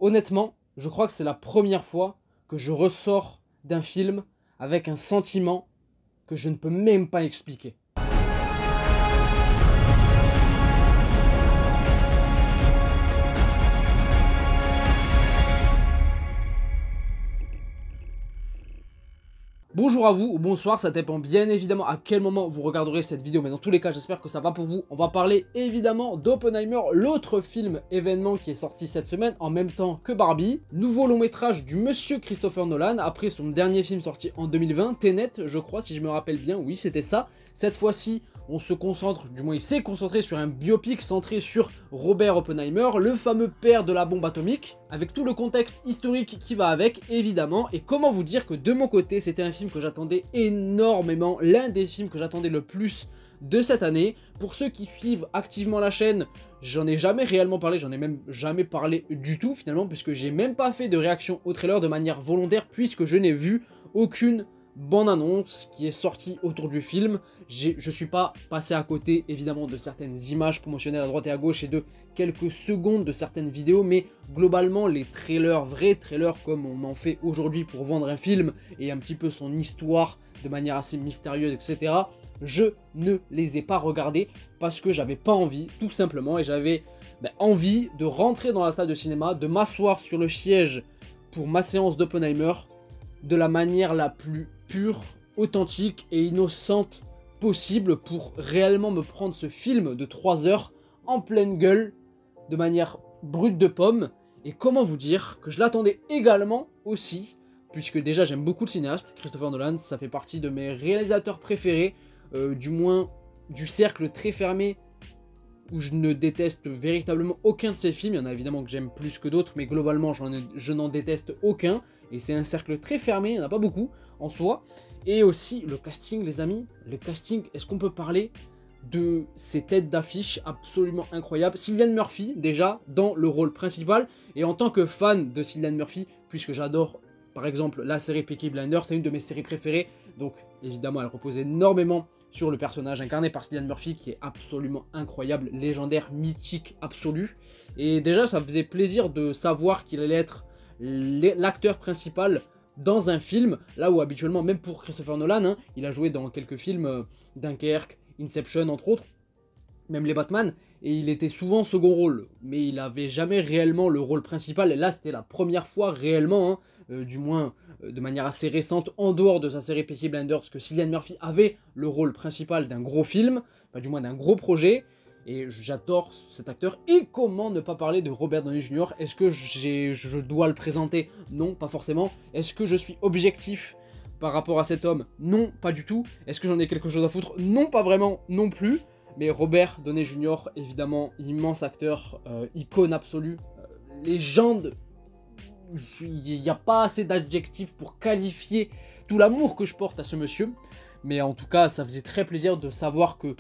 honnêtement, je crois que c'est la première fois que je ressors d'un film avec un sentiment que je ne peux même pas expliquer. Bonjour à vous ou bonsoir, ça dépend bien évidemment à quel moment vous regarderez cette vidéo, mais dans tous les cas j'espère que ça va pour vous. On va parler évidemment d'Oppenheimer, l'autre film événement qui est sorti cette semaine en même temps que Barbie. Nouveau long métrage du monsieur Christopher Nolan, après son dernier film sorti en 2020, Tenet je crois si je me rappelle bien, oui c'était ça. Cette fois-ci on se concentre, du moins il s'est concentré sur un biopic centré sur Robert Oppenheimer, le fameux père de la bombe atomique, avec tout le contexte historique qui va avec, évidemment. Et comment vous dire que de mon côté, c'était un film que j'attendais énormément, l'un des films que j'attendais le plus de cette année. Pour ceux qui suivent activement la chaîne, j'en ai jamais réellement parlé, j'en ai même jamais parlé du tout finalement, puisque j'ai même pas fait de réaction au trailer de manière volontaire, puisque je n'ai vu aucune bande-annonce qui est sortie autour du film. Je suis pas passé à côté évidemment de certaines images promotionnelles à droite et à gauche et de quelques secondes de certaines vidéos, mais globalement les trailers, vrais trailers comme on en fait aujourd'hui pour vendre un film et un petit peu son histoire de manière assez mystérieuse, etc. Je ne les ai pas regardés parce que j'avais pas envie, tout simplement, et j'avais envie de rentrer dans la salle de cinéma, de m'asseoir sur le siège pour ma séance d'Oppenheimer de la manière la plus pure, authentique et innocente possible pour réellement me prendre ce film de 3 heures en pleine gueule, de manière brute de pomme. Et comment vous dire que je l'attendais également aussi, puisque déjà j'aime beaucoup le cinéaste, Christopher Nolan, ça fait partie de mes réalisateurs préférés, du moins du cercle très fermé où je ne déteste véritablement aucun de ses films. Il y en a évidemment que j'aime plus que d'autres, mais globalement je n'en déteste aucun. Et c'est un cercle très fermé, il n'y en a pas beaucoup en soi. Et aussi le casting, les amis. Le casting, est-ce qu'on peut parler de ces têtes d'affiche absolument incroyables? Cillian Murphy, déjà, dans le rôle principal. Et en tant que fan de Cillian Murphy, puisque j'adore, par exemple, la série Peaky Blinders, c'est une de mes séries préférées. Donc, évidemment, elle repose énormément sur le personnage incarné par Cillian Murphy, qui est absolument incroyable, légendaire, mythique, absolu. Et déjà, ça faisait plaisir de savoir qu'il allait être l'acteur principal dans un film, là où habituellement, même pour Christopher Nolan, hein, il a joué dans quelques films, Dunkerque, Inception entre autres, même les Batman, et il était souvent second rôle, mais il avait jamais réellement le rôle principal, et là c'était la première fois réellement, hein, du moins de manière assez récente, en dehors de sa série Peaky Blinders, que Cillian Murphy avait le rôle principal d'un gros film, enfin du moins d'un gros projet. Et j'adore cet acteur. Et comment ne pas parler de Robert Downey Jr. Est-ce que je dois le présenter? Non, pas forcément. Est-ce que je suis objectif par rapport à cet homme? Non, pas du tout. Est-ce que j'en ai quelque chose à foutre? Non, pas vraiment non plus. Mais Robert Downey Jr., évidemment, immense acteur, icône absolue, légende. Il n'y a pas assez d'adjectifs pour qualifier tout l'amour que je porte à ce monsieur. Mais en tout cas, ça faisait très plaisir de savoir que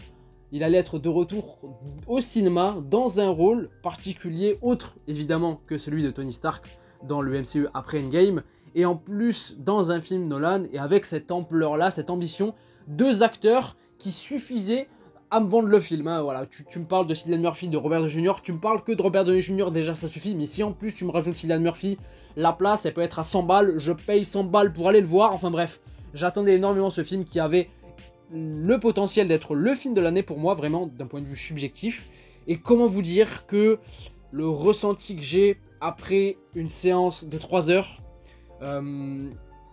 il allait être de retour au cinéma dans un rôle particulier, autre évidemment que celui de Tony Stark dans le MCU après Endgame, et en plus dans un film Nolan, et avec cette ampleur-là, cette ambition, 2 acteurs qui suffisaient à me vendre le film. Hein, voilà, tu me parles de Cillian Murphy, de Robert Downey Jr., tu me parles que de Robert Downey Jr., déjà ça suffit, mais si en plus tu me rajoutes Cillian Murphy, la place elle peut être à 100 balles, je paye 100 balles pour aller le voir, enfin bref, j'attendais énormément ce film qui avait le potentiel d'être le film de l'année pour moi, vraiment d'un point de vue subjectif. Et comment vous dire que le ressenti que j'ai après une séance de 3 heures,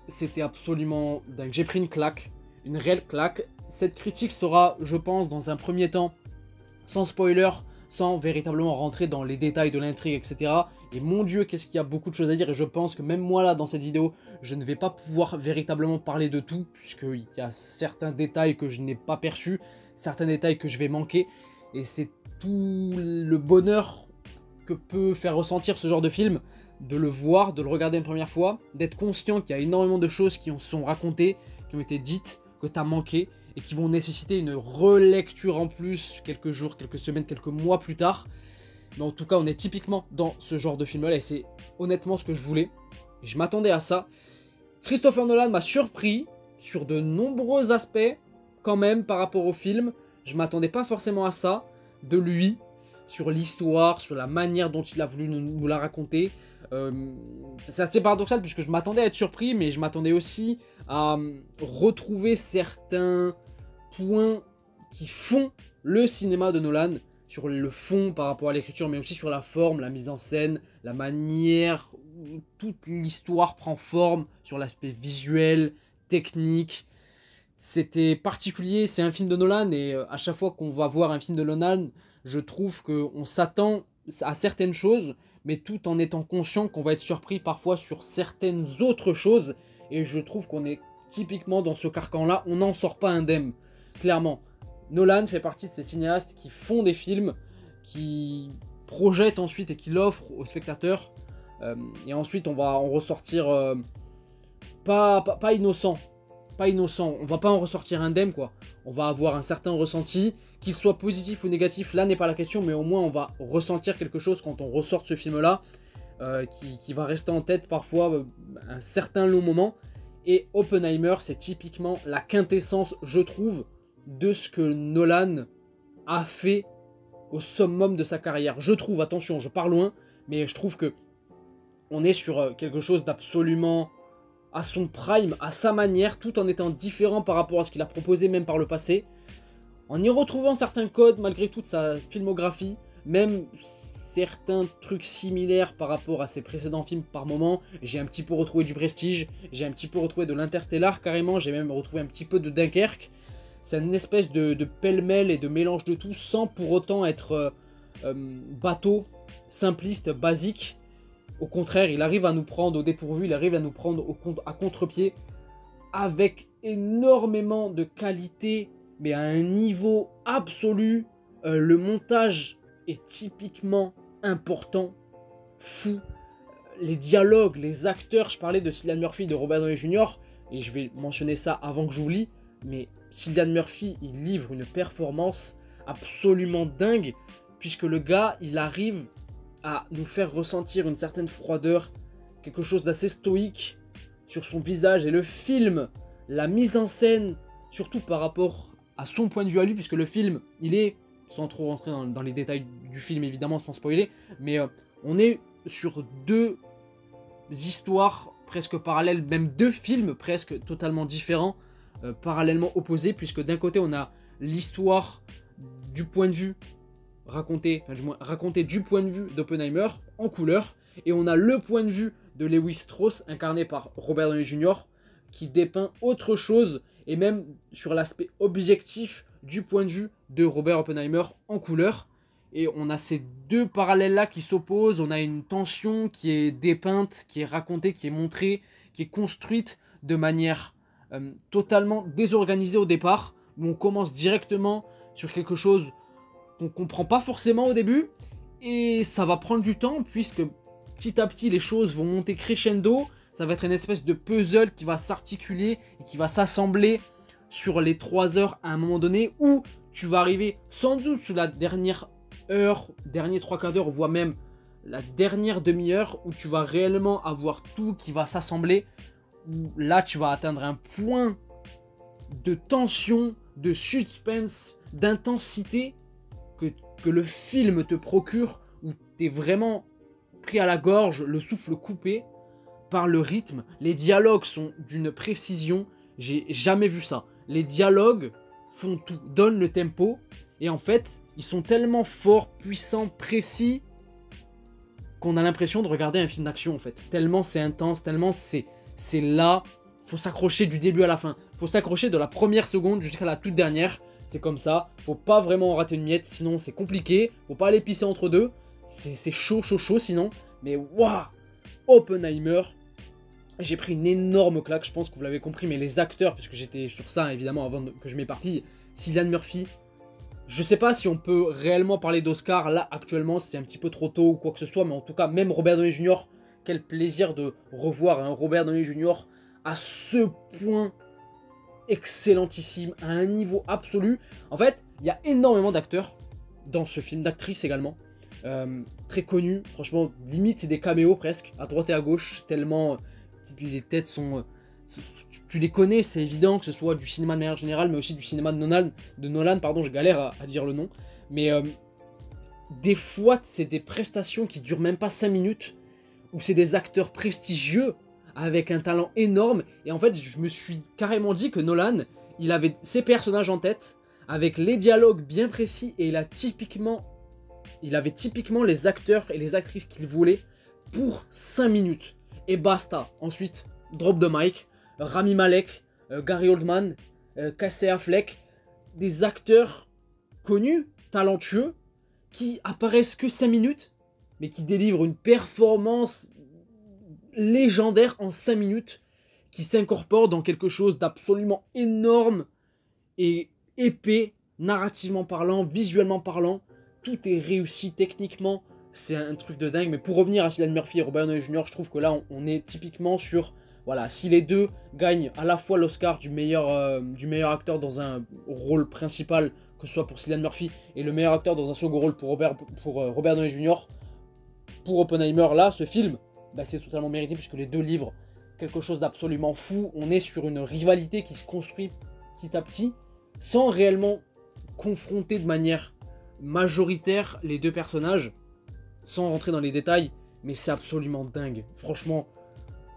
c'était absolument dingue. J'ai pris une claque, une réelle claque. Cette critique sera, je pense, dans un premier temps, sans spoiler, sans véritablement rentrer dans les détails de l'intrigue, etc. Et mon Dieu, qu'est-ce qu'il y a beaucoup de choses à dire, et je pense que même moi là, dans cette vidéo, je ne vais pas pouvoir véritablement parler de tout, puisqu'il y a certains détails que je n'ai pas perçus, certains détails que je vais manquer, et c'est tout le bonheur que peut faire ressentir ce genre de film, de le voir, de le regarder une première fois, d'être conscient qu'il y a énormément de choses qui sont racontées, qui ont été dites, que tu as manqué, et qui vont nécessiter une relecture en plus, quelques jours, quelques semaines, quelques mois plus tard. Mais en tout cas, on est typiquement dans ce genre de film-là, et c'est honnêtement ce que je voulais. Et je m'attendais à ça. Christopher Nolan m'a surpris sur de nombreux aspects, quand même, par rapport au film. Je m'attendais pas forcément à ça, de lui. sur l'histoire, sur la manière dont il a voulu nous la raconter. C'est assez paradoxal puisque je m'attendais à être surpris, mais je m'attendais aussi à retrouver certains points qui font le cinéma de Nolan, sur le fond par rapport à l'écriture, mais aussi sur la forme, la mise en scène, la manière où toute l'histoire prend forme, sur l'aspect visuel, technique. C'était particulier, c'est un film de Nolan, et à chaque fois qu'on va voir un film de Nolan, je trouve qu'on s'attend à certaines choses, mais tout en étant conscient qu'on va être surpris parfois sur certaines autres choses, et je trouve qu'on est typiquement dans ce carcan-là, on n'en sort pas indemne, clairement. Nolan fait partie de ces cinéastes qui font des films, qui projettent ensuite et qui l'offrent aux spectateurs, et ensuite on va en ressortir pas innocent. Pas innocent, on va pas en ressortir indemne quoi. On va avoir un certain ressenti, qu'il soit positif ou négatif, là n'est pas la question, mais au moins on va ressentir quelque chose quand on ressort de ce film là, qui va rester en tête parfois un certain long moment. Et Oppenheimer, c'est typiquement la quintessence, je trouve, de ce que Nolan a fait au summum de sa carrière. Je trouve, attention, je pars loin, mais je trouve que on est sur quelque chose d'absolument à son prime, à sa manière, tout en étant différent par rapport à ce qu'il a proposé même par le passé, en y retrouvant certains codes malgré toute sa filmographie, même certains trucs similaires par rapport à ses précédents films par moment. J'ai un petit peu retrouvé du Prestige, j'ai un petit peu retrouvé de l'Interstellar carrément, j'ai même retrouvé un petit peu de Dunkerque. C'est une espèce de pêle-mêle et de mélange de tout sans pour autant être bateau, simpliste, basique. Au contraire, il arrive à nous prendre au dépourvu, il arrive à nous prendre à contre-pied avec énormément de qualité, mais à un niveau absolu. Le montage est typiquement important, fou. Les dialogues, les acteurs, je parlais de Cillian Murphy, de Robert Downey Jr., et je vais mentionner ça avant que j'oublie, mais Cillian Murphy, il livre une performance absolument dingue, puisque le gars, il arrive à nous faire ressentir une certaine froideur, quelque chose d'assez stoïque sur son visage, et le film, la mise en scène, surtout par rapport à son point de vue à lui, puisque le film, il est, sans trop rentrer dans les détails du film évidemment, sans spoiler, mais on est sur deux histoires presque parallèles, même deux films presque totalement différents, parallèlement opposés, puisque d'un côté on a l'histoire du point de vue raconté du point de vue d'Oppenheimer en couleur, et on a le point de vue de Lewis Strauss incarné par Robert Downey Jr. qui dépeint autre chose, et même sur l'aspect objectif du point de vue de Robert Oppenheimer en couleur. Et on a ces deux parallèles là qui s'opposent, on a une tension qui est dépeinte, qui est racontée, qui est montrée, qui est construite de manière totalement désorganisée au départ, où on commence directement sur quelque chose qu'on comprend pas forcément au début, et ça va prendre du temps puisque petit à petit les choses vont monter crescendo. Ça va être une espèce de puzzle qui va s'articuler et qui va s'assembler sur les 3 heures à un moment donné, où tu vas arriver sans doute sous la dernière heure, dernier 3/4 d'heure, voire même la dernière demi-heure, où tu vas réellement avoir tout qui va s'assembler, où là tu vas atteindre un point de tension, de suspense, d'intensité que le film te procure, où tu es vraiment pris à la gorge, le souffle coupé par le rythme. Les dialogues sont d'une précision, j'ai jamais vu ça. Les dialogues font tout, donnent le tempo, et en fait, ils sont tellement forts, puissants, précis, qu'on a l'impression de regarder un film d'action en fait. Tellement c'est intense, tellement c'est là, faut s'accrocher du début à la fin. Faut s'accrocher de la première seconde jusqu'à la toute dernière. C'est comme ça, faut pas vraiment rater une miette, sinon c'est compliqué. Faut pas aller pisser entre deux, c'est chaud sinon. Mais waouh, Oppenheimer, j'ai pris une énorme claque, je pense que vous l'avez compris, mais les acteurs, puisque j'étais sur ça évidemment avant que je m'éparpille, Cillian Murphy, je sais pas si on peut réellement parler d'Oscar là actuellement, c'est un petit peu trop tôt ou quoi que ce soit, mais en tout cas même Robert Downey Jr., quel plaisir de revoir un Robert Downey Jr. à ce point excellentissime, à un niveau absolu. En fait, il y a énormément d'acteurs dans ce film, d'actrices également, très connus, franchement, limite c'est des caméos presque, à droite et à gauche, tellement les têtes sont... tu les connais, c'est évident, que ce soit du cinéma de manière générale, mais aussi du cinéma de Nolan, pardon, je galère à dire le nom, mais des fois, c'est des prestations qui durent même pas 5 minutes, où c'est des acteurs prestigieux, avec un talent énorme, et en fait, je me suis carrément dit que Nolan, il avait ses personnages en tête, avec les dialogues bien précis, et il avait typiquement les acteurs et les actrices qu'il voulait pour 5 minutes. Et basta. Ensuite, drop de mic, Rami Malek, Gary Oldman, Casey Affleck, des acteurs connus, talentueux, qui apparaissent que 5 minutes, mais qui délivrent une performance légendaire en 5 minutes, qui s'incorpore dans quelque chose d'absolument énorme et épais, narrativement parlant, visuellement parlant. Tout est réussi techniquement, c'est un truc de dingue. Mais pour revenir à Cillian Murphy et Robert Downey Jr., je trouve que là, on est typiquement sur... Voilà, si les deux gagnent à la fois l'Oscar du meilleur acteur dans un rôle principal, que ce soit pour Cillian Murphy, et le meilleur acteur dans un second rôle pour Robert Downey Jr., pour Oppenheimer, là, ce film, bah, c'est totalement mérité, puisque les deux livrent quelque chose d'absolument fou. On est sur une rivalité qui se construit petit à petit, sans réellement confronter de manière majoritaire les deux personnages, sans rentrer dans les détails, mais c'est absolument dingue. Franchement,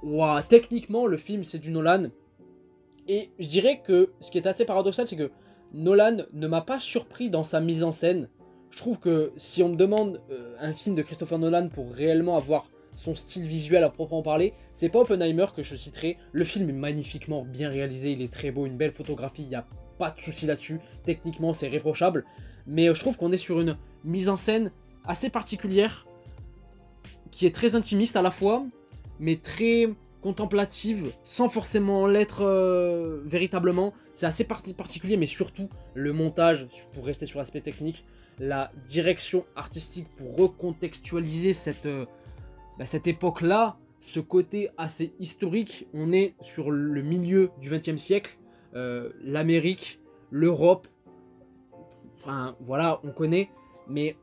wow, techniquement, le film, c'est du Nolan. Et je dirais que ce qui est assez paradoxal, c'est que Nolan ne m'a pas surpris dans sa mise en scène. Je trouve que si on me demande un film de Christopher Nolan pour réellement avoir son style visuel à proprement parler, c'est pas Oppenheimer que je citerai. Le film est magnifiquement bien réalisé, il est très beau, une belle photographie, il n'y a pas de souci là-dessus. Techniquement, c'est réprochable. Mais je trouve qu'on est sur une mise en scène assez particulière, qui est très intimiste à la fois, mais très contemplative, sans forcément l'être véritablement. C'est assez particulier, mais surtout le montage, pour rester sur l'aspect technique, la direction artistique pour recontextualiser cette époque-là, ce côté assez historique. On est sur le milieu du XXe siècle, l'Amérique, l'Europe, enfin voilà, on connaît, mais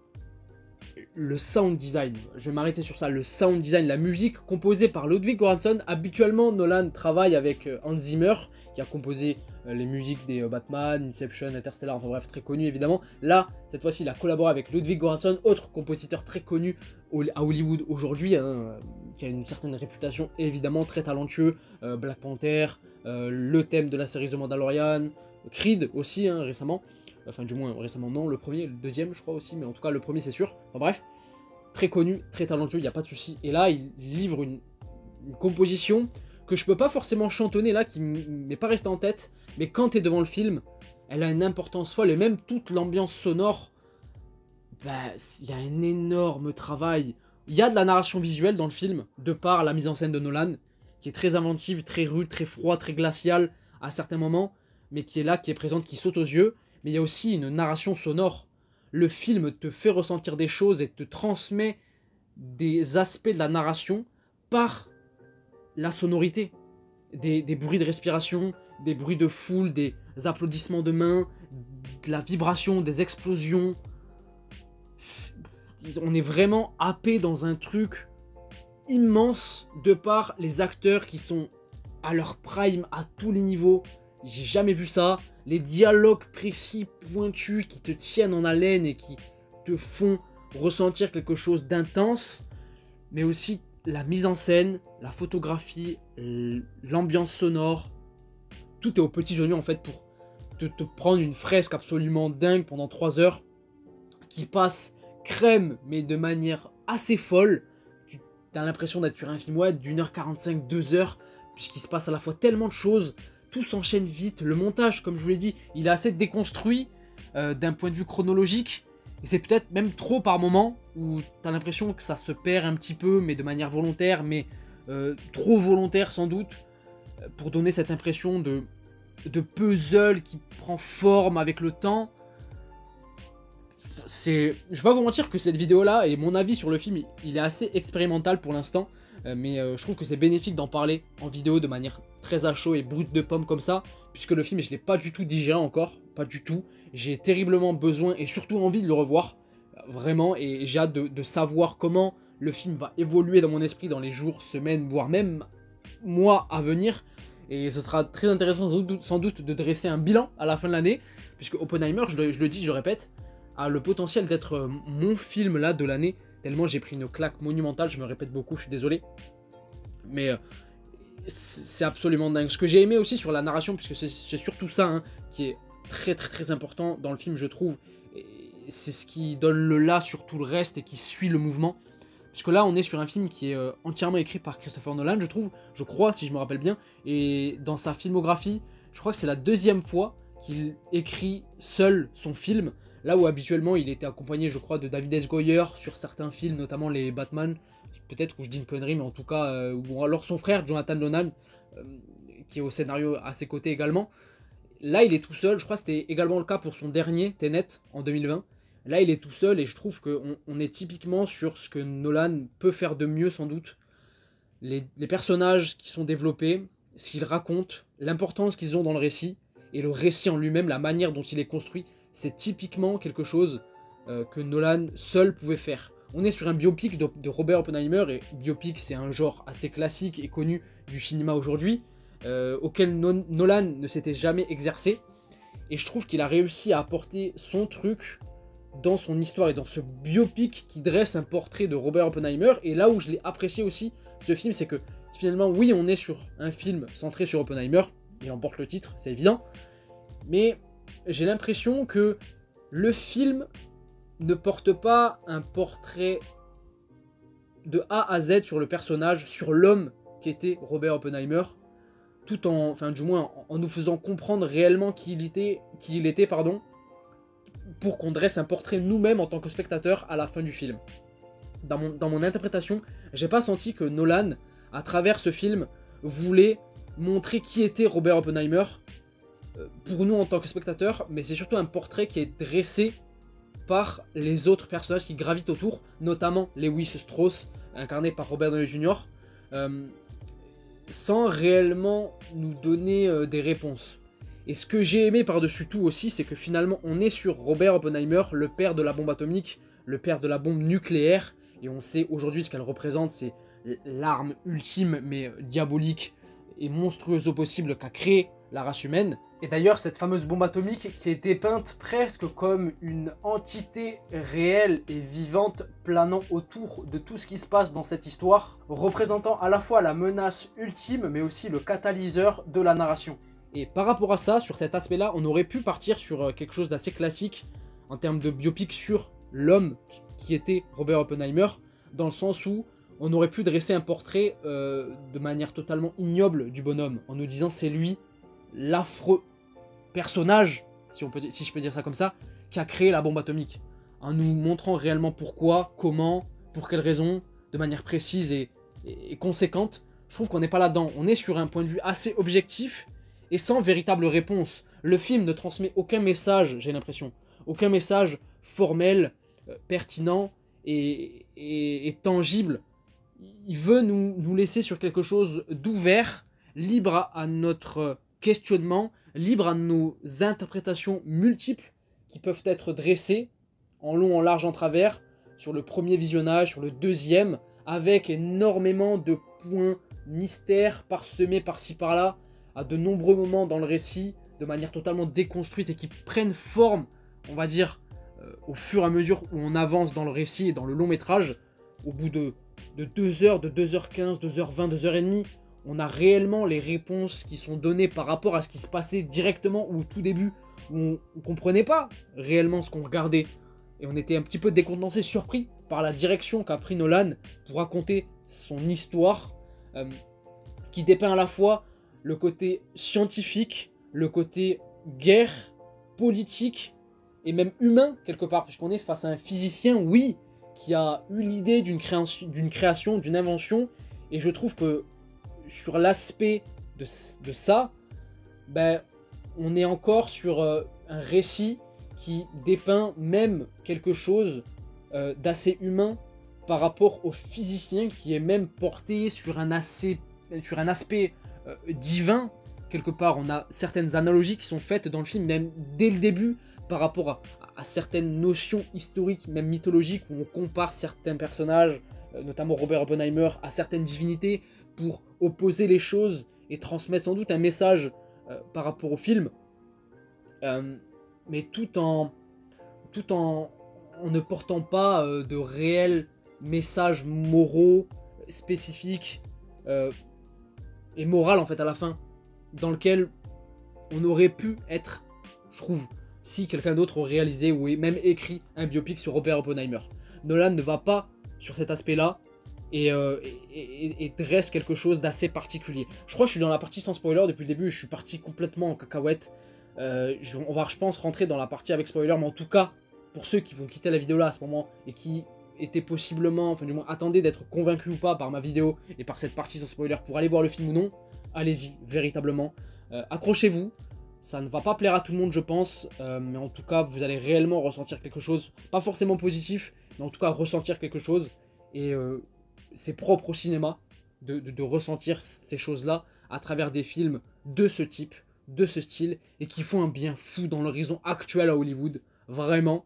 le sound design, je vais m'arrêter sur ça, le sound design, la musique composée par Ludwig Göransson. Habituellement, Nolan travaille avec Hans Zimmer, qui a composé les musiques des Batman, Inception, Interstellar, enfin bref, très connu évidemment. Là, cette fois-ci, il a collaboré avec Ludwig Göransson, autre compositeur très connu à Hollywood aujourd'hui, hein, qui a une certaine réputation, évidemment, très talentueux. Black Panther, le thème de la série The Mandalorian, Creed aussi, hein, récemment. Enfin, du moins, récemment, non, le premier, le deuxième, je crois aussi, mais en tout cas, le premier, c'est sûr. Enfin bref, très connu, très talentueux, il n'y a pas de souci. Et là, il livre une composition que je peux pas forcément chantonner là, qui m'est pas restée en tête, mais quand tu es devant le film, elle a une importance folle, et même toute l'ambiance sonore, bah, il y a un énorme travail. Il y a de la narration visuelle dans le film, de par la mise en scène de Nolan, qui est très inventive, très rude, très froid, très glaciale à certains moments, mais qui est là, qui est présente, qui saute aux yeux. Mais il y a aussi une narration sonore. Le film te fait ressentir des choses et te transmet des aspects de la narration par la sonorité. Des bruits de respiration, des bruits de foule, des applaudissements de main, de la vibration, des explosions. On est vraiment happé dans un truc immense de par les acteurs qui sont à leur prime à tous les niveaux. J'ai jamais vu ça. Les dialogues précis, pointus, qui te tiennent en haleine et qui te font ressentir quelque chose d'intense. Mais aussi la mise en scène, la photographie, l'ambiance sonore. Tout est au petit oignon en fait pour te prendre une fresque absolument dingue pendant 3 heures. Qui passe crème, mais de manière assez folle. Tu as l'impression d'être sur un film d'1h45, 2 heures. Puisqu'il se passe à la fois tellement de choses. Tout s'enchaîne vite, le montage, comme je vous l'ai dit, il est assez déconstruit d'un point de vue chronologique. Et c'est peut-être même trop par moment, où t'as l'impression que ça se perd un petit peu, mais de manière volontaire, mais trop volontaire sans doute, pour donner cette impression de puzzle qui prend forme avec le temps. Je vais pas vous mentir que cette vidéo-là, et mon avis sur le film, il est assez expérimental pour l'instant. Mais je trouve que c'est bénéfique d'en parler en vidéo de manière très à chaud et brute de pomme comme ça, puisque le film, je ne l'ai pas du tout digéré encore, pas du tout. J'ai terriblement besoin et surtout envie de le revoir, vraiment, et j'ai hâte de savoir comment le film va évoluer dans mon esprit dans les jours, semaines, voire même mois à venir. Et ce sera très intéressant sans doute de dresser un bilan à la fin de l'année, puisque Oppenheimer, je le dis, je le répète, a le potentiel d'être mon film là de l'année, tellement j'ai pris une claque monumentale, je me répète beaucoup, je suis désolé. Mais c'est absolument dingue. Ce que j'ai aimé aussi sur la narration, puisque c'est surtout ça hein, qui est très très très important dans le film je trouve, c'est ce qui donne le là sur tout le reste et qui suit le mouvement. Puisque là on est sur un film qui est entièrement écrit par Christopher Nolan je crois si je me rappelle bien, et dans sa filmographie, je crois que c'est la deuxième fois qu'il écrit seul son film, là où habituellement il était accompagné je crois de David S. Goyer sur certains films, notamment les Batman, peut-être que je dis une connerie mais en tout cas, ou alors son frère Jonathan Nolan, qui est au scénario à ses côtés également. Là il est tout seul, je crois que c'était également le cas pour son dernier Tenet en 2020. Là, il est tout seul et je trouve qu'on est typiquement sur ce que Nolan peut faire de mieux sans doute. Les personnages qui sont développés, ce qu'ils racontent, l'importance qu'ils ont dans le récit, et le récit en lui-même, la manière dont il est construit, c'est typiquement quelque chose que Nolan seul pouvait faire. On est sur un biopic de Robert Oppenheimer, et biopic c'est un genre assez classique et connu du cinéma aujourd'hui, auquel Nolan ne s'était jamais exercé, et je trouve qu'il a réussi à apporter son truc dans son histoire et dans ce biopic qui dresse un portrait de Robert Oppenheimer. Et là où je l'ai apprécié aussi, ce film, c'est que finalement, oui, on est sur un film centré sur Oppenheimer, il emporte le titre, c'est évident, mais j'ai l'impression que le film ne porte pas un portrait de A à Z sur le personnage, sur l'homme qui était Robert Oppenheimer, tout en, enfin du moins en nous faisant comprendre réellement qui il était, pardon, pour qu'on dresse un portrait nous-mêmes en tant que spectateurs à la fin du film. Dans mon interprétation, j'ai pas senti que Nolan, à travers ce film, voulait montrer qui était Robert Oppenheimer pour nous en tant que spectateurs, mais c'est surtout un portrait qui est dressé par les autres personnages qui gravitent autour, notamment Lewis Strauss, incarné par Robert Downey Jr., sans réellement nous donner des réponses. Et ce que j'ai aimé par-dessus tout aussi, c'est que finalement on est sur Robert Oppenheimer, le père de la bombe atomique, le père de la bombe nucléaire, et on sait aujourd'hui ce qu'elle représente, c'est l'arme ultime mais diabolique et monstrueuse au possible qu'a créé la race humaine. Et d'ailleurs cette fameuse bombe atomique qui est dépeinte presque comme une entité réelle et vivante planant autour de tout ce qui se passe dans cette histoire, représentant à la fois la menace ultime mais aussi le catalyseur de la narration. Et par rapport à ça, sur cet aspect-là, on aurait pu partir sur quelque chose d'assez classique en termes de biopic sur l'homme qui était Robert Oppenheimer, dans le sens où on aurait pu dresser un portrait de manière totalement ignoble du bonhomme, en nous disant c'est lui, l'affreux personnage, si je peux dire ça comme ça, qui a créé la bombe atomique, en nous montrant réellement pourquoi, comment, pour quelles raisons, de manière précise et conséquente. Je trouve qu'on n'est pas là-dedans, on est sur un point de vue assez objectif, et sans véritable réponse. Le film ne transmet aucun message, j'ai l'impression. Aucun message formel, pertinent et tangible. Il veut nous laisser sur quelque chose d'ouvert, libre à notre questionnement, libre à nos interprétations multiples qui peuvent être dressées en long, en large, en travers, sur le premier visionnage, sur le deuxième, avec énormément de points mystères parsemés par-ci par-là, à de nombreux moments dans le récit, de manière totalement déconstruite et qui prennent forme, on va dire, au fur et à mesure où on avance dans le récit et dans le long métrage. Au bout de 2 heures, de 2h15, 2h20, 2h30, on a réellement les réponses qui sont données par rapport à ce qui se passait directement ou au tout début, où on ne comprenait pas réellement ce qu'on regardait. Et on était un petit peu décontenancé, surpris par la direction qu'a pris Nolan pour raconter son histoire, qui dépeint à la fois le côté scientifique, le côté guerre, politique et même humain quelque part, puisqu'on est face à un physicien, oui, qui a eu l'idée d'une création, d'une invention, et je trouve que sur l'aspect de ça, ben, on est encore sur un récit qui dépeint même quelque chose d'assez humain par rapport au physicien, qui est même porté sur un aspect divin, quelque part. On a certaines analogies qui sont faites dans le film, même dès le début, par rapport à certaines notions historiques, même mythologiques, où on compare certains personnages, notamment Robert Oppenheimer, à certaines divinités, pour opposer les choses et transmettre sans doute un message par rapport au film, mais tout en tout en ne portant pas de réels messages moraux spécifiques et moraux en fait à la fin, dans lequel on aurait pu être, je trouve, si quelqu'un d'autre aurait réalisé ou même écrit un biopic sur Robert Oppenheimer. Nolan ne va pas sur cet aspect-là et dresse quelque chose d'assez particulier. Je crois que je suis dans la partie sans spoiler depuis le début, je suis parti complètement en cacahuète. On va, je pense, rentrer dans la partie avec spoiler, mais en tout cas, pour ceux qui vont quitter la vidéo là à ce moment et qui étaient possiblement, enfin du moins attendaient d'être convaincus ou pas par ma vidéo et par cette partie sans spoiler pour aller voir le film ou non, allez-y, véritablement. Accrochez-vous, ça ne va pas plaire à tout le monde je pense, mais en tout cas vous allez réellement ressentir quelque chose, pas forcément positif, mais en tout cas ressentir quelque chose, et c'est propre au cinéma de ressentir ces choses-là à travers des films de ce type, de ce style, et qui font un bien fou dans l'horizon actuel à Hollywood, vraiment.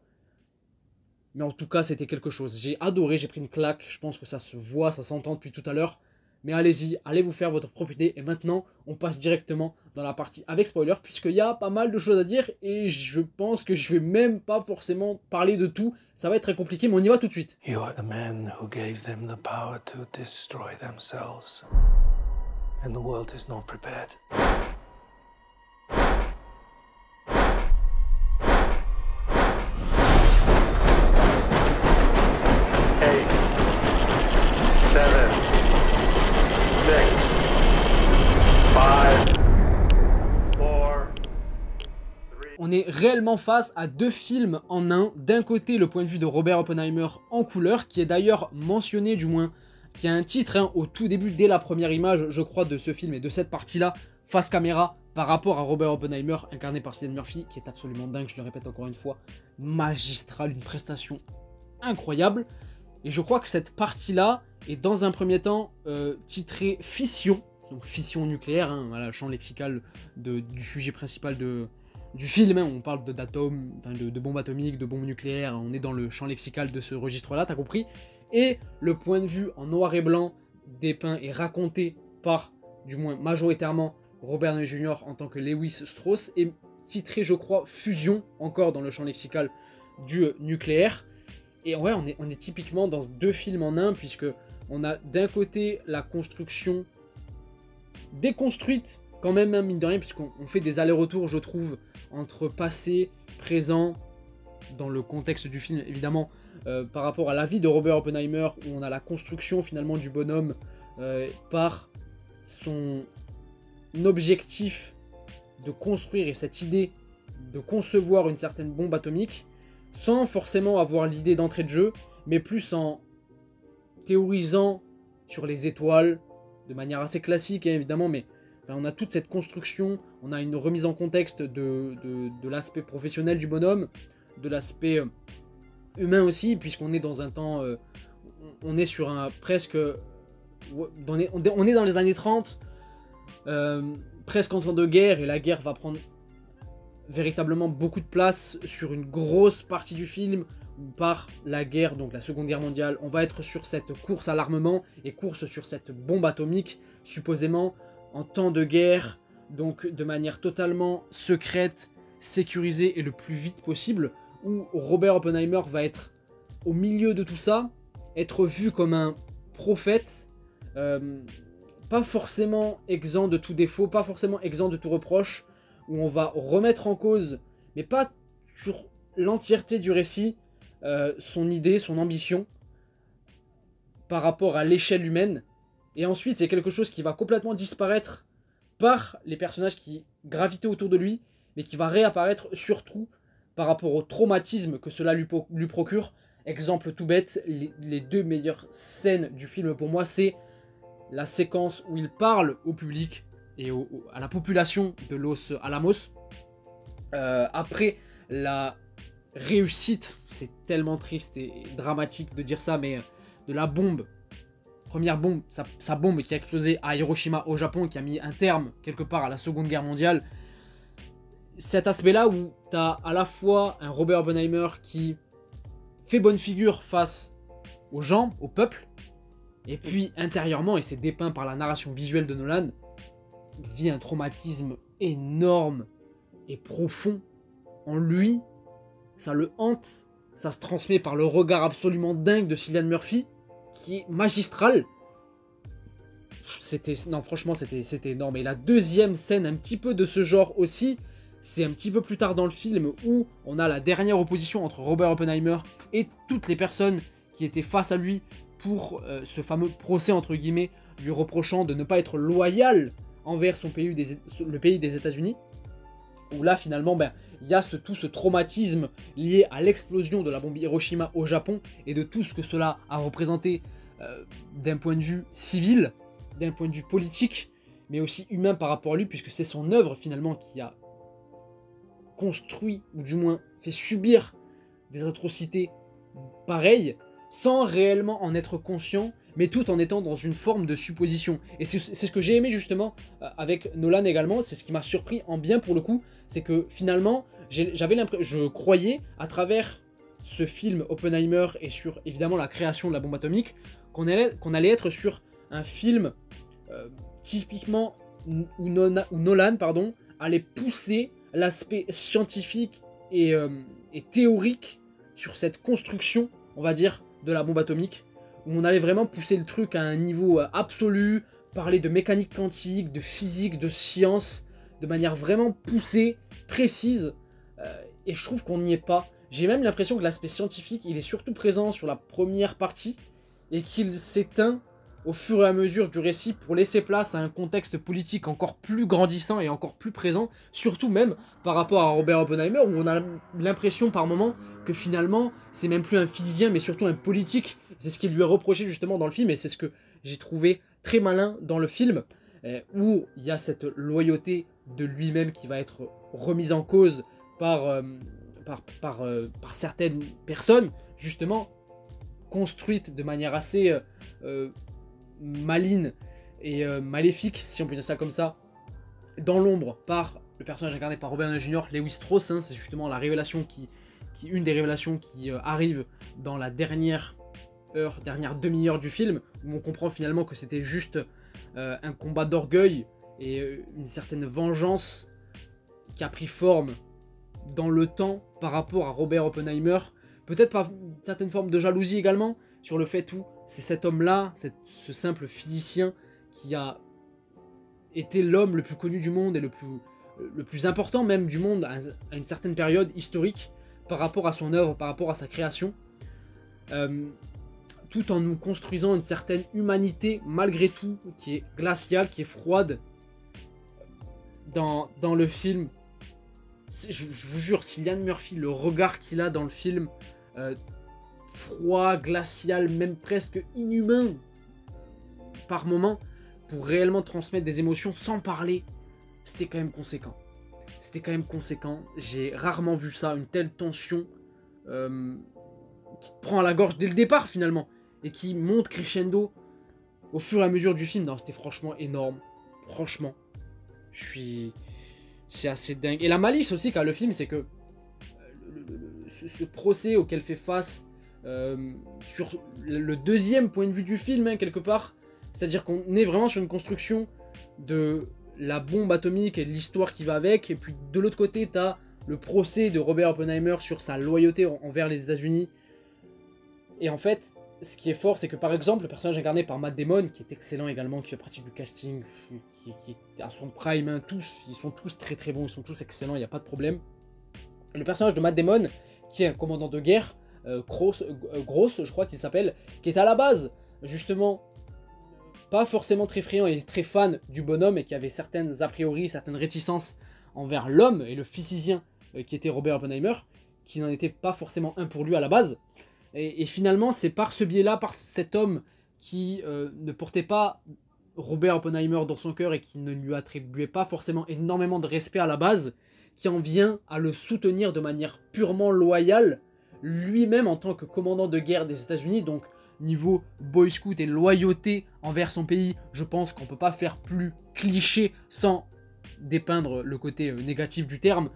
Mais en tout cas c'était quelque chose, j'ai adoré, j'ai pris une claque, je pense que ça se voit, ça s'entend depuis tout à l'heure. Mais allez-y, allez vous faire votre propre idée. Et maintenant, on passe directement dans la partie avec spoiler, puisqu'il y a pas mal de choses à dire. Et je pense que je vais même pas forcément parler de tout. Ça va être très compliqué, mais on y va tout de suite. You are the man who gave them the power to destroy themselves. And the world is not prepared. 8, 7, 6, 5, 4, 3. On est réellement face à deux films en un. D'un côté, le point de vue de Robert Oppenheimer en couleur, qui est d'ailleurs mentionné, du moins, qui a un titre hein, au tout début, dès la première image, je crois, de ce film et de cette partie-là, face caméra, par rapport à Robert Oppenheimer, incarné par Cillian Murphy, qui est absolument dingue, je le répète encore une fois, magistral, une prestation incroyable. Et je crois que cette partie-là est dans un premier temps titrée Fission, donc fission nucléaire, hein, voilà, le champ lexical du sujet principal du film, hein, on parle d'atomes, de bombes atomiques, de bombes nucléaires, on est dans le champ lexical de ce registre-là, t'as compris. Et le point de vue en noir et blanc dépeint et raconté par, du moins majoritairement, Robert Downey Jr. en tant que Lewis Strauss, est titré, je crois, Fusion, encore dans le champ lexical du nucléaire. Et ouais, on est typiquement dans deux films en un, puisque on a d'un côté la construction déconstruite, quand même, hein, mine de rien, puisqu'on fait des allers-retours, je trouve, entre passé, présent, dans le contexte du film, évidemment, par rapport à la vie de Robert Oppenheimer, où on a la construction, finalement, du bonhomme par son objectif de construire et cette idée de concevoir une certaine bombe atomique, sans forcément avoir l'idée d'entrée de jeu, mais plus en théorisant sur les étoiles, de manière assez classique, hein, évidemment, mais on a toute cette construction, on a une remise en contexte de l'aspect professionnel du bonhomme, de l'aspect humain aussi, puisqu'on est dans un temps, on est sur un presque, on est dans les années 30, presque en temps de guerre, et la guerre va prendre véritablement beaucoup de place sur une grosse partie du film, où par la guerre, donc la Seconde Guerre mondiale, on va être sur cette course à l'armement, et course sur cette bombe atomique, supposément en temps de guerre, donc de manière totalement secrète, sécurisée et le plus vite possible, où Robert Oppenheimer va être au milieu de tout ça, être vu comme un prophète, pas forcément exempt de tout défaut, pas forcément exempt de tout reproche, où on va remettre en cause, mais pas sur l'entièreté du récit, son idée, son ambition, par rapport à l'échelle humaine. Et ensuite, c'est quelque chose qui va complètement disparaître par les personnages qui gravitaient autour de lui, mais qui va réapparaître surtout par rapport au traumatisme que cela lui procure. Exemple tout bête, les deux meilleures scènes du film pour moi, c'est la séquence où il parle au public et à la population de Los Alamos. Après la réussite, c'est tellement triste et dramatique de dire ça, mais de la bombe, première bombe, sa bombe qui a explosé à Hiroshima au Japon, qui a mis un terme quelque part à la Seconde Guerre mondiale. Cet aspect-là où tu as à la fois un Robert Oppenheimer qui fait bonne figure face aux gens, au peuple, et puis intérieurement, et c'est dépeint par la narration visuelle de Nolan, vit un traumatisme énorme et profond en lui, ça le hante, ça se transmet par le regard absolument dingue de Cillian Murphy, qui est magistral. Non, franchement, c'était énorme. Et la deuxième scène, un petit peu de ce genre aussi, c'est un petit peu plus tard dans le film où on a la dernière opposition entre Robert Oppenheimer et toutes les personnes qui étaient face à lui pour ce fameux procès, entre guillemets, lui reprochant de ne pas être loyal envers le pays des États-Unis. Où là, finalement, il y a tout ce traumatisme lié à l'explosion de la bombe Hiroshima au Japon et de tout ce que cela a représenté d'un point de vue civil, d'un point de vue politique, mais aussi humain par rapport à lui, puisque c'est son œuvre finalement qui a construit, ou du moins fait subir des atrocités pareilles, sans réellement en être conscient, mais tout en étant dans une forme de supposition. Et c'est ce que j'ai aimé justement avec Nolan également, c'est ce qui m'a surpris en bien pour le coup, c'est que finalement, je croyais à travers ce film Oppenheimer et sur évidemment la création de la bombe atomique, qu'on allait être sur un film typiquement où Nolan allait pousser l'aspect scientifique et théorique sur cette construction, on va dire, de la bombe atomique, où on allait vraiment pousser le truc à un niveau absolu, parler de mécanique quantique, de physique, de science, de manière vraiment poussée, précise, et je trouve qu'on n'y est pas. J'ai même l'impression que l'aspect scientifique, il est surtout présent sur la première partie, et qu'il s'éteint au fur et à mesure du récit pour laisser place à un contexte politique encore plus grandissant et encore plus présent, surtout même par rapport à Robert Oppenheimer, où on a l'impression par moments que finalement, c'est même plus un physicien, mais surtout un politique. C'est ce qui lui est reproché justement dans le film, et c'est ce que j'ai trouvé très malin dans le film, où il y a cette loyauté de lui-même qui va être remise en cause par certaines personnes, justement, construites de manière assez maligne et maléfique, si on peut dire ça comme ça, dans l'ombre par le personnage incarné par Robert Downey Jr., Lewis Strauss, c'est justement la révélation une des révélations qui arrive dans la dernière demi-heure du film, où on comprend finalement que c'était juste un combat d'orgueil et une certaine vengeance qui a pris forme dans le temps par rapport à Robert Oppenheimer, peut-être par une certaine forme de jalousie également, sur le fait où c'est cet homme-là, ce simple physicien, qui a été l'homme le plus connu du monde et le plus important même du monde à une certaine période historique par rapport à son œuvre, par rapport à sa création, tout en nous construisant une certaine humanité malgré tout, qui est glaciale, qui est froide dans le film. Je vous jure, Cillian Murphy, le regard qu'il a dans le film, froid, glacial, même presque inhumain par moment, pour réellement transmettre des émotions sans parler, c'était quand même conséquent. C'était quand même conséquent. J'ai rarement vu ça, une telle tension qui te prend à la gorge dès le départ finalement, et qui monte crescendo au fur et à mesure du film. Non, c'était franchement énorme. Franchement, c'est assez dingue. Et la malice aussi qu'a le film, c'est que ce procès auquel fait face sur le deuxième point de vue du film, hein, quelque part, c'est-à-dire qu'on est vraiment sur une construction de la bombe atomique et de l'histoire qui va avec, et puis de l'autre côté, t'as le procès de Robert Oppenheimer sur sa loyauté envers les États-Unis. Et en fait, ce qui est fort, c'est que par exemple, le personnage incarné par Matt Damon, qui est excellent également, qui fait partie du casting, qui est à son prime, hein, ils sont tous très très bons, ils sont tous excellents, il n'y a pas de problème. Le personnage de Matt Damon, qui est un commandant de guerre, Gross, je crois qu'il s'appelle, qui est à la base, justement, pas forcément très friand et très fan du bonhomme, et qui avait certaines a priori, certaines réticences envers l'homme et le physicien qui était Robert Oppenheimer, qui n'en était pas forcément un pour lui à la base. Et finalement, c'est par ce biais-là, par cet homme qui ne portait pas Robert Oppenheimer dans son cœur et qui ne lui attribuait pas forcément énormément de respect à la base, qui en vient à le soutenir de manière purement loyale, lui-même en tant que commandant de guerre des États-Unis. Donc niveau boy scout et loyauté envers son pays, je pense qu'on peut pas faire plus cliché sans dépeindre le côté négatif du terme.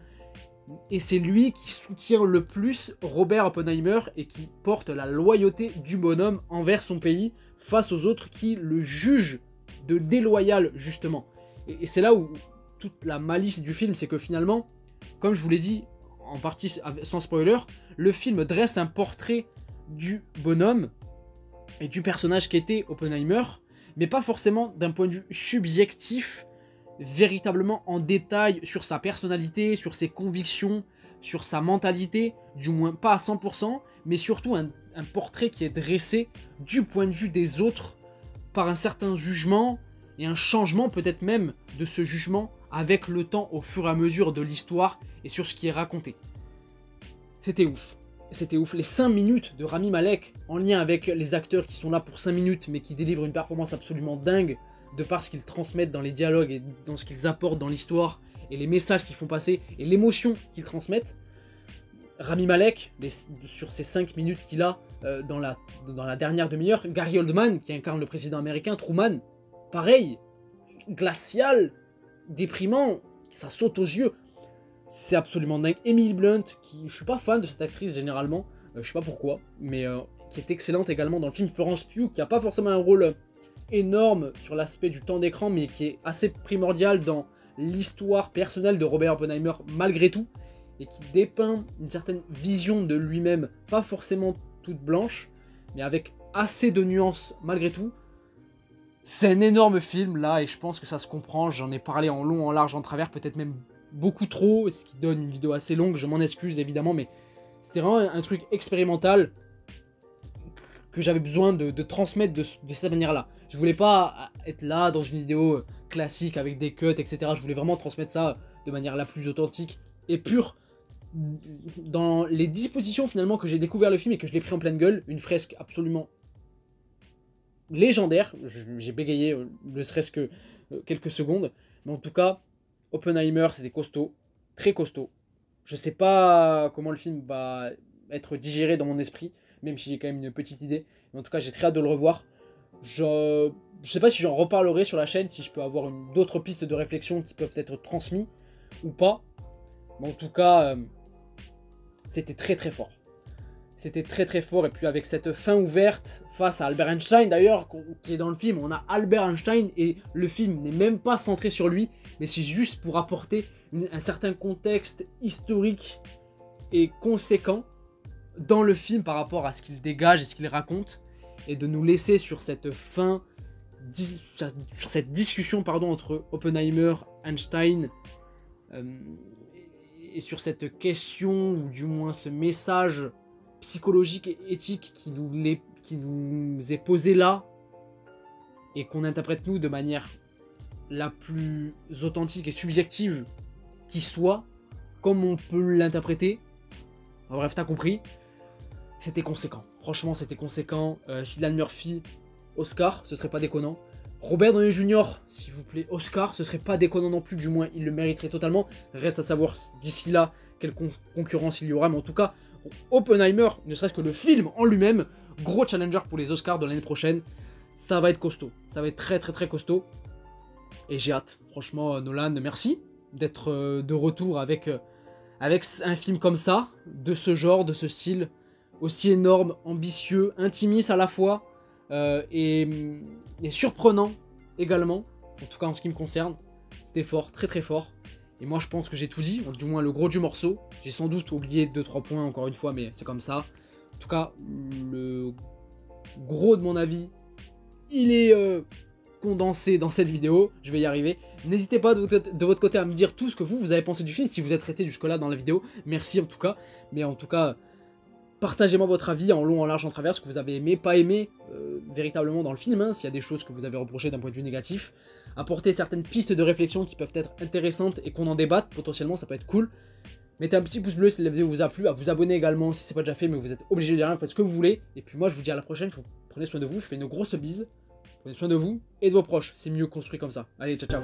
Et c'est lui qui soutient le plus Robert Oppenheimer et qui porte la loyauté du bonhomme envers son pays face aux autres qui le jugent de déloyal, justement. Et c'est là où toute la malice du film, c'est que finalement, comme je vous l'ai dit en partie sans spoiler, le film dresse un portrait du bonhomme et du personnage qu'était Oppenheimer, mais pas forcément d'un point de vue subjectif, véritablement en détail sur sa personnalité, sur ses convictions, sur sa mentalité, du moins pas à 100%, mais surtout un portrait qui est dressé du point de vue des autres par un certain jugement et un changement peut-être même de ce jugement avec le temps au fur et à mesure de l'histoire et sur ce qui est raconté. C'était ouf. C'était ouf. Les 5 minutes de Rami Malek en lien avec les acteurs qui sont là pour 5 minutes mais qui délivrent une performance absolument dingue de par ce qu'ils transmettent dans les dialogues et dans ce qu'ils apportent dans l'histoire et les messages qu'ils font passer et l'émotion qu'ils transmettent. Rami Malek, sur ces 5 minutes qu'il a dans la dernière demi-heure, Gary Oldman qui incarne le président américain, Truman, pareil, glacial, déprimant, ça saute aux yeux. C'est absolument dingue. Emily Blunt, je suis pas fan de cette actrice généralement, je sais pas pourquoi, mais qui est excellente également dans le film. Florence Pugh, qui a pas forcément un rôle énorme sur l'aspect du temps d'écran, mais qui est assez primordial dans l'histoire personnelle de Robert Oppenheimer malgré tout, et qui dépeint une certaine vision de lui-même, pas forcément toute blanche, mais avec assez de nuances malgré tout. C'est un énorme film là, et je pense que ça se comprend, j'en ai parlé en long, en large, en travers, peut-être même beaucoup trop, ce qui donne une vidéo assez longue, je m'en excuse évidemment, mais c'était vraiment un truc expérimental que j'avais besoin de transmettre de cette manière-là. Je voulais pas être là dans une vidéo classique avec des cuts, etc. Je voulais vraiment transmettre ça de manière la plus authentique et pure. Dans les dispositions finalement que j'ai découvert le film et que je l'ai pris en pleine gueule, une fresque absolument légendaire, j'ai bégayé ne serait-ce que quelques secondes, mais en tout cas, Oppenheimer c'était costaud, très costaud. Je sais pas comment le film va être digéré dans mon esprit, même si j'ai quand même une petite idée, mais en tout cas j'ai très hâte de le revoir. Je sais pas si j'en reparlerai sur la chaîne, si je peux avoir d'autres pistes de réflexion qui peuvent être transmises ou pas, mais en tout cas... c'était très très fort. C'était très très fort, et puis avec cette fin ouverte face à Albert Einstein d'ailleurs, qui est dans le film, on a Albert Einstein et le film n'est même pas centré sur lui, mais c'est juste pour apporter un certain contexte historique et conséquent dans le film par rapport à ce qu'il dégage et ce qu'il raconte, et de nous laisser sur cette fin, sur cette discussion pardon, entre Oppenheimer, Einstein, et sur cette question, ou du moins ce message psychologique et éthique qui nous est posé là, et qu'on interprète nous de manière la plus authentique et subjective qui soit, comme on peut l'interpréter. Enfin, bref, t'as compris. C'était conséquent. Franchement, c'était conséquent. Cillian Murphy, Oscar, ce serait pas déconnant. Robert Downey Jr., s'il vous plaît, Oscar, ce serait pas déconnant non plus, du moins il le mériterait totalement. Reste à savoir d'ici là quelle concurrence il y aura, mais en tout cas, Oppenheimer, ne serait-ce que le film en lui-même, gros challenger pour les Oscars de l'année prochaine. Ça va être costaud, ça va être très très très costaud. Et j'ai hâte, franchement Nolan, merci d'être de retour avec un film comme ça, de ce genre, de ce style, aussi énorme, ambitieux, intimiste à la fois, et surprenant également, en tout cas en ce qui me concerne. C'était fort, très très fort. Et moi je pense que j'ai tout dit, du moins le gros du morceau. J'ai sans doute oublié 2-3 points encore une fois, mais c'est comme ça. En tout cas, le gros de mon avis, il est condensé dans cette vidéo. Je vais y arriver. N'hésitez pas de votre côté à me dire tout ce que vous avez pensé du film, si vous êtes resté jusque là dans la vidéo. Merci en tout cas. Mais en tout cas, partagez-moi votre avis en long, en large, en travers, ce que vous avez aimé, pas aimé véritablement dans le film, hein, s'il y a des choses que vous avez reprochées d'un point de vue négatif. Apporter certaines pistes de réflexion qui peuvent être intéressantes et qu'on en débatte, potentiellement ça peut être cool. Mettez un petit pouce bleu si la vidéo vous a plu, à vous abonner également si c'est pas déjà fait, mais vous êtes obligé de rien, faites ce que vous voulez. Et puis moi je vous dis à la prochaine, prenez soin de vous, je fais une grosse bise. Prenez soin de vous et de vos proches, c'est mieux construit comme ça. Allez, ciao ciao.